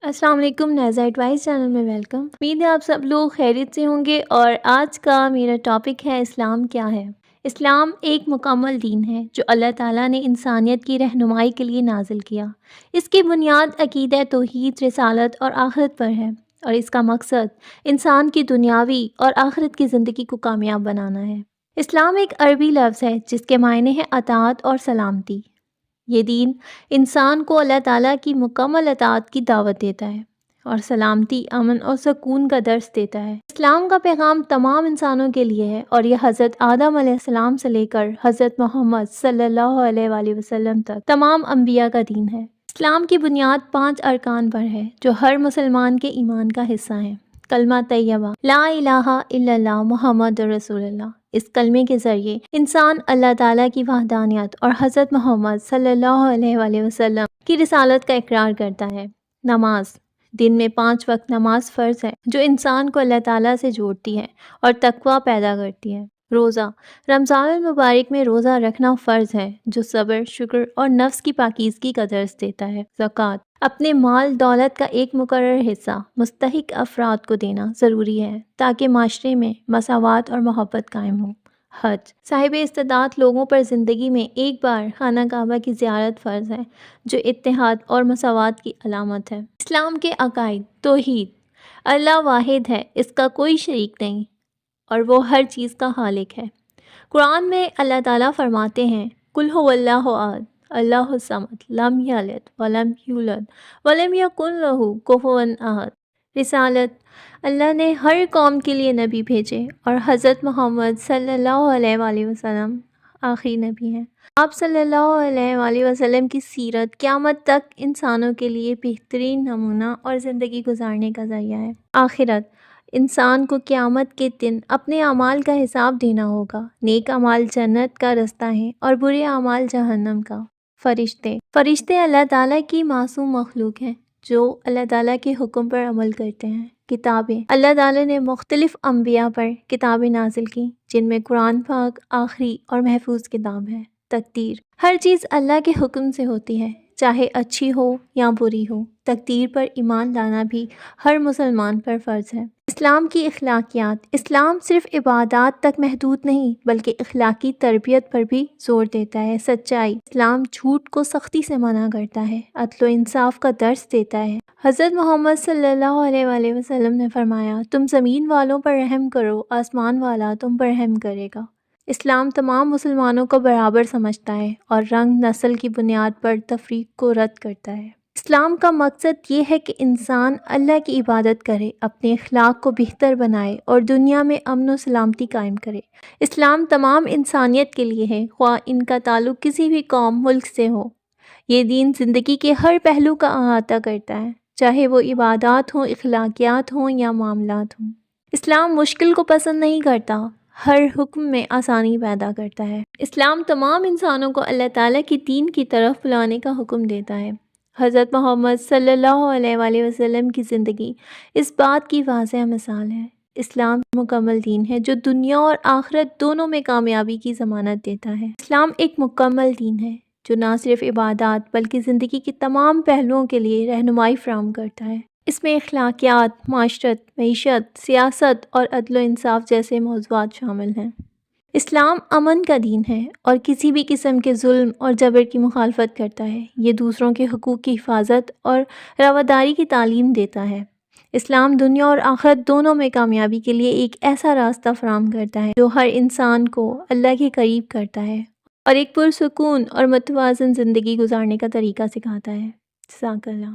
السلام علیکم، نیزا advice channel میں ویلکم۔ امید ہے آپ سب لوگ خیریت سے ہوں گے، اور آج کا میرا ٹاپک ہے اسلام کیا ہے۔ اسلام ایک مکمل دین ہے جو اللہ تعالیٰ نے انسانیت کی رہنمائی کے لیے نازل کیا۔ اس کی بنیاد عقیدہ توحید، رسالت اور آخرت پر ہے، اور اس کا مقصد انسان کی دنیاوی اور آخرت کی زندگی کو کامیاب بنانا ہے۔ اسلام ایک عربی لفظ ہے جس کے معنی ہے اطاعت اور سلامتی۔ یہ دین انسان کو اللہ تعالیٰ کی مکمل اطاعت کی دعوت دیتا ہے اور سلامتی، امن اور سکون کا درس دیتا ہے۔ اسلام کا پیغام تمام انسانوں کے لیے ہے، اور یہ حضرت آدم علیہ السلام سے لے کر حضرت محمد صلی اللہ علیہ وآلہ وسلم تک تمام انبیاء کا دین ہے۔ اسلام کی بنیاد 5 ارکان پر ہے جو ہر مسلمان کے ایمان کا حصہ ہیں۔ کلمہ طیبہ، لا الہ الا اللہ محمد رسول اللہ۔ اس کلمے کے ذریعے انسان اللہ تعالیٰ کی وحدانیت اور حضرت محمد صلی اللہ علیہ وآلہ وسلم کی رسالت کا اقرار کرتا ہے۔ نماز، دن میں 5 وقت نماز فرض ہے جو انسان کو اللہ تعالیٰ سے جوڑتی ہے اور تقویٰ پیدا کرتی ہے۔ روزہ، رمضان المبارک میں روزہ رکھنا فرض ہے جو صبر، شکر اور نفس کی پاکیزگی کا درس دیتا ہے۔ زکوٰۃ، اپنے مال دولت کا ایک مقرر حصہ مستحق افراد کو دینا ضروری ہے تاکہ معاشرے میں مساوات اور محبت قائم ہو۔ حج، صاحب استطاعت لوگوں پر زندگی میں ایک بار خانہ کعبہ کی زیارت فرض ہے جو اتحاد اور مساوات کی علامت ہے۔ اسلام کے عقائد، توحید، اللہ واحد ہے، اس کا کوئی شریک نہیں اور وہ ہر چیز کا خالق ہے۔ قرآن میں اللہ تعالیٰ فرماتے ہیں، قل هو اللہ احد اللہ الصمد لم یلد ولم یولد ولم یکن لہ کفوا احد۔ رسالت، اللہ نے ہر قوم کے لیے نبی بھیجے اور حضرت محمد صلی اللہ علیہ وآلہ وسلم آخری نبی ہیں۔ آپ صلی اللہ علیہ وآلہ وسلم کی سیرت قیامت تک انسانوں کے لیے بہترین نمونہ اور زندگی گزارنے کا ذریعہ ہے۔ آخرت، انسان کو قیامت کے دن اپنے اعمال کا حساب دینا ہوگا۔ نیک اعمال جنت کا رستہ ہیں اور برے اعمال جہنم کا۔ فرشتے اللہ تعالیٰ کی معصوم مخلوق ہیں جو اللہ تعالیٰ کے حکم پر عمل کرتے ہیں۔ کتابیں، اللہ تعالیٰ نے مختلف انبیاء پر کتابیں نازل کی جن میں قرآن پاک آخری اور محفوظ کتاب ہے۔ تقدیر، ہر چیز اللہ کے حکم سے ہوتی ہے، چاہے اچھی ہو یا بری ہو۔ تقدیر پر ایمان لانا بھی ہر مسلمان پر فرض ہے۔ اسلام کی اخلاقیات، اسلام صرف عبادات تک محدود نہیں بلکہ اخلاقی تربیت پر بھی زور دیتا ہے۔ سچائی، اسلام جھوٹ کو سختی سے منع کرتا ہے، عدل و انصاف کا درس دیتا ہے۔ حضرت محمد صلی اللہ علیہ وآلہ وسلم نے فرمایا، تم زمین والوں پر رحم کرو، آسمان والا تم پر رحم کرے گا۔ اسلام تمام مسلمانوں کو برابر سمجھتا ہے اور رنگ، نسل کی بنیاد پر تفریق کو رد کرتا ہے۔ اسلام کا مقصد یہ ہے کہ انسان اللہ کی عبادت کرے، اپنے اخلاق کو بہتر بنائے اور دنیا میں امن و سلامتی قائم کرے۔ اسلام تمام انسانیت کے لیے ہے، خواہ ان کا تعلق کسی بھی قوم، ملک سے ہو۔ یہ دین زندگی کے ہر پہلو کا احاطہ کرتا ہے، چاہے وہ عبادات ہوں، اخلاقیات ہوں یا معاملات ہوں۔ اسلام مشکل کو پسند نہیں کرتا، ہر حکم میں آسانی پیدا کرتا ہے۔ اسلام تمام انسانوں کو اللہ تعالیٰ کی دین کی طرف بلانے کا حکم دیتا ہے۔ حضرت محمد صلی اللہ علیہ وآلہ وسلم کی زندگی اس بات کی واضح مثال ہے۔ اسلام مکمل دین ہے جو دنیا اور آخرت دونوں میں کامیابی کی ضمانت دیتا ہے۔ اسلام ایک مکمل دین ہے جو نہ صرف عبادات بلکہ زندگی کے تمام پہلوؤں کے لیے رہنمائی فراہم کرتا ہے۔ اس میں اخلاقیات، معاشرت، معیشت، سیاست اور عدل و انصاف جیسے موضوعات شامل ہیں۔ اسلام امن کا دین ہے اور کسی بھی قسم کے ظلم اور جبر کی مخالفت کرتا ہے۔ یہ دوسروں کے حقوق کی حفاظت اور رواداری کی تعلیم دیتا ہے۔ اسلام دنیا اور آخرت دونوں میں کامیابی کے لیے ایک ایسا راستہ فراہم کرتا ہے جو ہر انسان کو اللہ کے قریب کرتا ہے اور ایک پرسکون اور متوازن زندگی گزارنے کا طریقہ سکھاتا ہے۔ جزاک اللہ۔